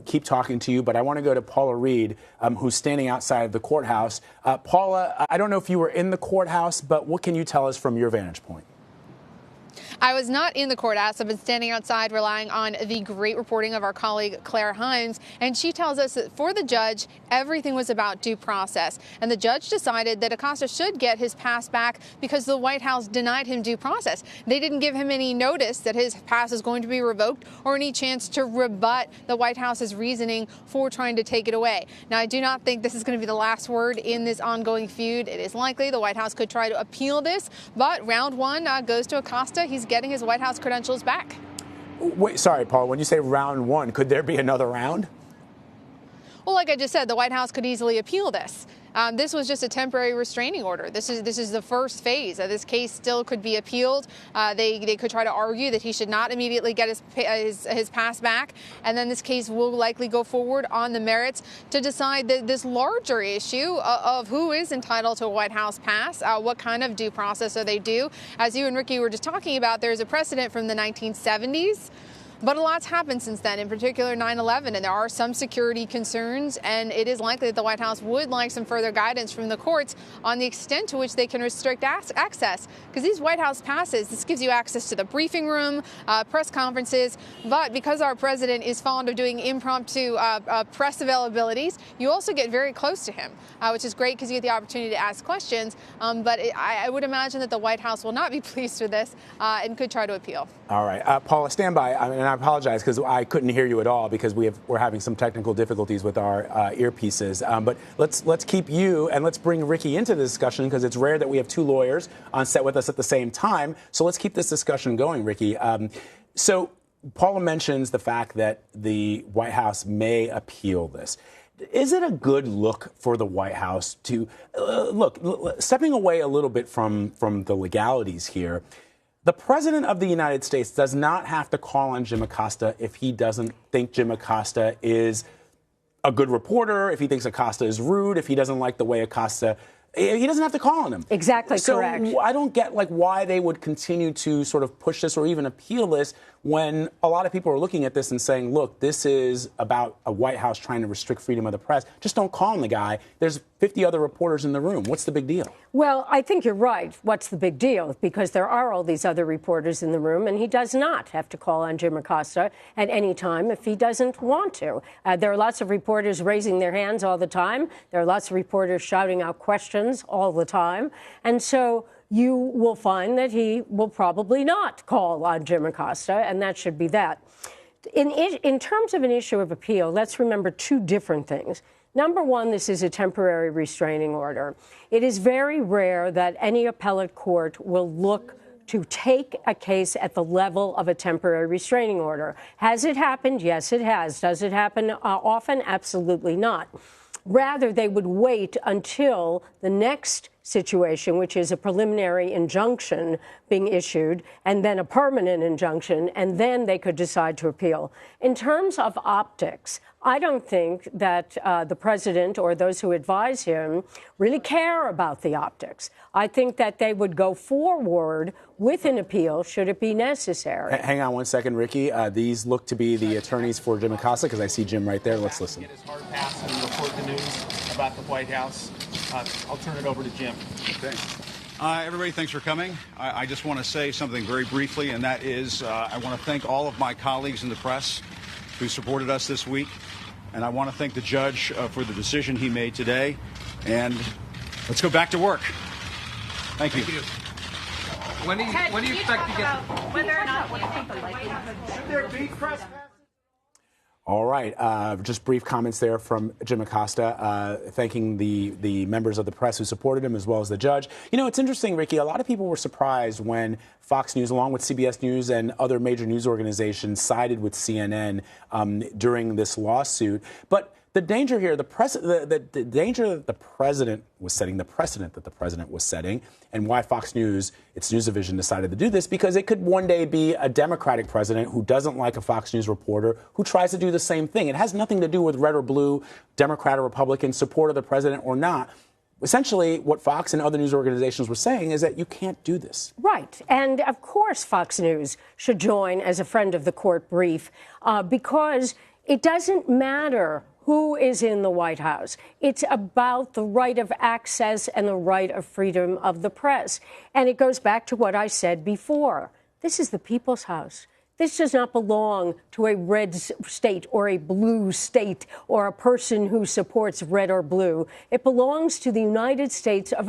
keep talking to you, but I want to go to Paula Reid, who's standing outside of the courthouse. Paula, I don't know if you were in the courthouse, but what can you tell us from your vantage point? I was not in the courthouse. I've been standing outside relying on the great reporting of our colleague Claire Himes, and she tells us that for the judge, everything was about due process. And the judge decided that Acosta should get his pass back because the White House denied him due process. They didn't give him any notice that his pass is going to be revoked or any chance to rebut the White House's reasoning for trying to take it away. Now, I do not think this is going to be the last word in this ongoing feud. It is likely the White House could try to appeal this, but round one goes to Acosta. He's getting his White House credentials back. Wait, sorry, Paul, when you say round one, could there be another round? Well, like I just said, the White House could easily appeal this. This was just a temporary restraining order. This is the first phase. This case still could be appealed. They could try to argue that he should not immediately get his pass back, and then this case will likely go forward on the merits to decide this larger issue of who is entitled to a White House pass. What kind of due process are they due? As you and Rikki were just talking about, there's a precedent from the 1970s. But a lot's happened since then, in particular 9/11, and there are some security concerns, and it is likely that the White House would like some further guidance from the courts on the extent to which they can restrict access. Because these White House passes, this gives you access to the briefing room, press conferences, but because our president is fond of doing impromptu press availabilities, you also get very close to him, which is great because you get the opportunity to ask questions. But I would imagine that the White House will not be pleased with this and could try to appeal. All right. Paula, stand by. I apologize because I couldn't hear you at all because we're having some technical difficulties with our earpieces. But let's keep you and let's bring Rikki into the discussion because it's rare that we have two lawyers on set with us at the same time. So let's keep this discussion going, Rikki. So Paula mentions the fact that the White House may appeal this. Is it a good look for the White House to stepping away a little bit from the legalities here? The president of the United States does not have to call on Jim Acosta if he doesn't think Jim Acosta is a good reporter, if he thinks Acosta is rude, if he doesn't like the way Acosta. He doesn't have to call on him. Exactly correct. So I don't get why they would continue to sort of push this or even appeal this when a lot of people are looking at this and saying, look, this is about a White House trying to restrict freedom of the press. Just don't call on the guy. There's 50 other reporters in the room. What's the big deal? Well, I think you're right. What's the big deal? Because there are all these other reporters in the room, and he does not have to call on Jim Acosta at any time if he doesn't want to. There are lots of reporters raising their hands all the time. There are lots of reporters shouting out questions all the time. And so you will find that he will probably not call on Jim Acosta, and that should be that. In terms of an issue of appeal, let's remember two different things. Number one, this is a temporary restraining order. It is very rare that any appellate court will look to take a case at the level of a temporary restraining order. Has it happened? Yes, it has. Does it happen often? Absolutely not. Rather, they would wait until the next situation, which is a preliminary injunction being issued, and then a permanent injunction, and then they could decide to appeal. In terms of optics, I don't think that the president or those who advise him really care about the optics. I think that they would go forward with an appeal should it be necessary. Hang on one second, Rikki. These look to be the attorneys for Jim Acosta, because I see Jim right there. Let's listen. Get his hard pass and report the news about the White House. I'll turn it over to Jim. Okay. Everybody, thanks for coming. I just want to say something very briefly, and that is I want to thank all of my colleagues in the press who supported us this week. And I want to thank the judge for the decision he made today. And let's go back to work. Thank you. When do you expect to get whether or not what do you think the likelihood should there be press? All right. Just brief comments there from Jim Acosta, thanking the members of the press who supported him as well as the judge. You know, it's interesting, Rikki. A lot of people were surprised when Fox News, along with CBS News and other major news organizations, sided with CNN during this lawsuit. But the danger here, the danger that the president was setting, the precedent that the president was setting, and why Fox News, its news division, decided to do this, because it could one day be a Democratic president who doesn't like a Fox News reporter who tries to do the same thing. It has nothing to do with red or blue, Democrat or Republican, support of the president or not. Essentially, what Fox and other news organizations were saying is that you can't do this. Right. And of course, Fox News should join as a friend of the court brief because It doesn't matter who is in the White House. It's about the right of access and the right of freedom of the press. And it goes back to what I said before. This is the people's house. This does not belong to a red state or a blue state or a person who supports red or blue. It belongs to the United States of